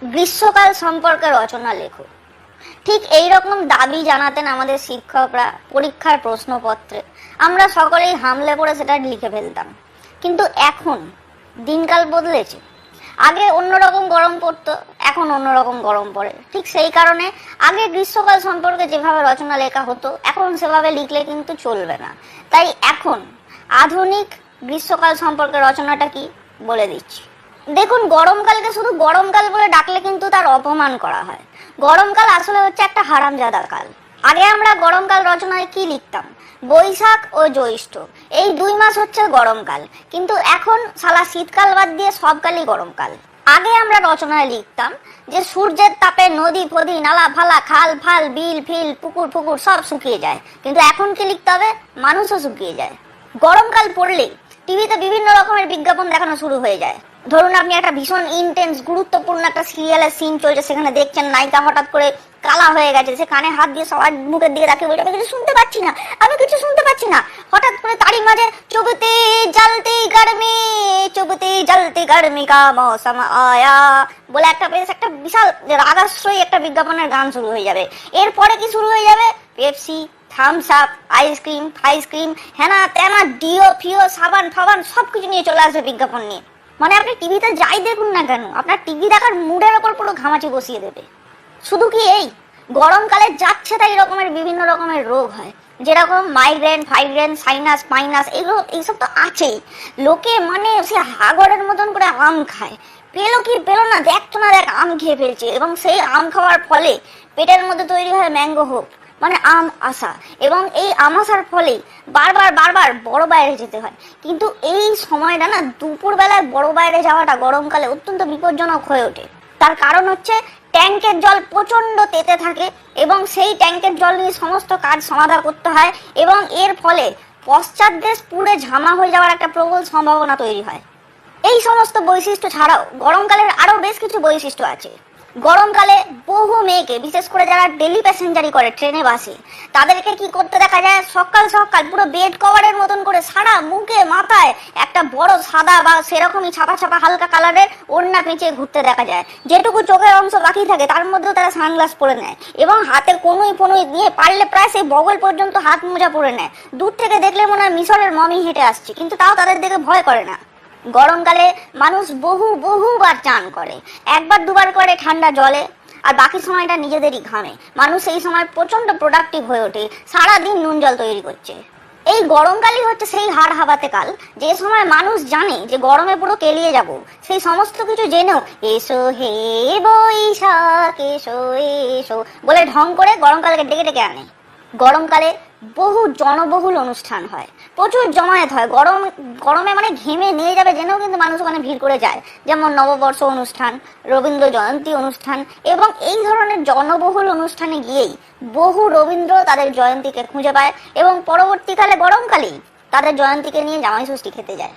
গ্রীষ্মকাল সম্পর্কে রচনা লেখো। ঠিক এই রকম দাবি জানাতেন আমাদের শিক্ষকরা পরীক্ষার প্রশ্নপত্রে। আমরা সকলেই হামলে পড়ে সেটা লিখে ফেলতাম। কিন্তু এখন দিনকাল বদলেছে। আগে অন্যরকম গরম পড়তো, এখন অন্যরকম গরম পড়ে। ঠিক সেই কারণে আগে গ্রীষ্মকাল সম্পর্কে যেভাবে রচনা লেখা হতো, এখন সেভাবে লিখলে কিন্তু চলবে না। তাই এখন আধুনিক গ্রীষ্মকাল সম্পর্কে রচনাটা কি বলে দিচ্ছি। দেখুন, গরমকালকে শুধু গরমকাল বলে ডাকলে কিন্তু তার অপমান করা হয়। গরমকাল আসলে হচ্ছে একটা হারামজাদা কাল। আগে আমরা গরমকাল রচনায় কি লিখতাম? বৈশাখ ও জ্যৈষ্ঠ, এই 2 মাস হচ্ছে গরমকাল। কিন্তু এখন সালা শীতকাল বাদ দিয়ে সব কালই গরমকাল। আগে আমরা রচনায় লিখতাম যে সূর্যের তাপে নদী ফদি নালা ফালা খাল ফাল বিল ফিল পুকুর ফুকুর সব শুকিয়ে যায়। কিন্তু এখন কি লিখতে হবে? মানুষও শুকিয়ে যায়। গরমকাল পড়লেই টিভিতে বিভিন্ন রকমের বিজ্ঞাপন দেখানো শুরু হয়ে যায়। ধরুন, আপনি একটা ভীষণ ইন্টেন্স গুরুত্বপূর্ণ একটা সিরিয়ালের সিন চলছে, সেখানে দেখছেন নায়িকা হঠাৎ করে কালা হয়ে গেছে, সে কানে হাত দিয়ে সবার মুখের দিকে তাকিয়ে বলছে, আমি কিছু শুনতে পাচ্ছি না, আমি কিছু শুনতে পাচ্ছি না। হঠাৎ করে তারই মাঝে চুবতে জ্বলতে গরমি কা মৌসম আয়া বলে একটা বিশাল রাগাশ্রয়ী একটা বিজ্ঞাপনের গান শুরু হয়ে যাবে। এরপরে কি শুরু হয়ে যাবে? পেপসি, থামস আপ, আইসক্রিম, হেনা তেনা ডিও ফিও সাবান ফাবান সবকিছু নিয়ে চলে আসবে বিজ্ঞাপন নিয়ে। মানে আপনি টিভিতে যাই দেখুন না কেন, আপনার টিভি দেখার মুডের ওপর পুরো ঘামাচি বসিয়ে দেবে। শুধু কি এই গরমকালে যাচ্ছে তাই রকমের বিভিন্ন রকমের রোগ হয়, যেরকম মাইগ্রেন, ফাইগ্রেন, সাইনাস, মাইনাস, এইসব তো আছেই। লোকে মানে সে হাগরের মতন করে আম খায়। পেলো কি পেলো না, দেখতো না দেখ আম খেয়ে ফেলছে, এবং সেই আম খাওয়ার ফলে পেটের মধ্যে তৈরি হয় ম্যাঙ্গো হোপ, মানে আম আসা। এবং এই আম আসার ফলেই বারবার বড় বাইরে যেতে হয়। কিন্তু এই সময়টা না, দুপুর বেলায় বড় বাইরে যাওয়াটা গরমকালে অত্যন্ত বিপজ্জনক হয়ে ওঠে। তার কারণ হচ্ছে ট্যাঙ্কের জল প্রচন্ড তেতে থাকে, এবং সেই ট্যাঙ্কের জল নিয়ে সমস্ত কাজ সমাধা করতে হয়, এবং এর ফলে পশ্চাৎ দেশ পুড়ে ঝামা হয়ে যাওয়ার একটা প্রবল সম্ভাবনা তৈরি হয়। এই সমস্ত বৈশিষ্ট্য ছাড়াও গরমকালের আরো বেশ কিছু বৈশিষ্ট্য আছে। গরমকালে বহু মেয়েকে, বিশেষ করে যারা ডেলি প্যাসেঞ্জারি করে ট্রেনে বাসে, তাদেরকে কি করতে দেখা যায়? সকাল সকাল পুরো বেড কভারের মতন করে সারা মুখে মাথায় একটা বড় সাদা বা সেরকমই ছাপা হালকা কালারের ওড়না পেঁচিয়ে ঘুরতে দেখা যায়। যেটুকু চোখের অংশ বাকি থাকে তার মধ্যেও তারা সানগ্লাস পরে নেয়, এবং হাতে কনুই ফনুই দিয়ে পারলে প্রায় সেই বগল পর্যন্ত হাত মোজা পরে নেয়। দূর থেকে দেখলে মনে হয় মিশরের মমি হেঁটে আসছে, কিন্তু তাও তাদের দেখে ভয় করে না। গরমকালে মানুষ বহুবার চান করে, 1-2 বার করে ঠান্ডা জলে, আর বাকি সময়টা নিজেদেরই ঘামে। মানুষ এই সময় প্রচন্ড প্রোডাক্টিভ হয়ে ওঠে, সারাদিন নুন জল তৈরি করছে। এই গরমকালই হচ্ছে সেই হাড় হাবাতে কাল, যে সময় মানুষ জানে যে গরমে পুরো কেলিয়ে যাব, সেই সমস্ত কিছু জেনেও এসো হে বৈশাখ এসো এসো বলে ঢং করে গরমকালকে ডেকে আনে। গরমকালে বহু জনবহুল অনুষ্ঠান হয়, প্রচুর জমায়েত হয়। গরমে মানে ঘেমে নিয়ে যাবে জেনেও কিন্তু মানুষ ওখানে ভিড় করে যায়। যেমন নববর্ষ অনুষ্ঠান, রবীন্দ্র জয়ন্তী অনুষ্ঠান, এবং এই ধরনের জনবহুল অনুষ্ঠানে গিয়েই বহু রবীন্দ্র তাদের জয়ন্তীকে খুঁজে পায়, এবং পরবর্তীকালে গরমকালেই তাদের জয়ন্তীকে নিয়ে জামাই ষষ্ঠী খেতে যায়।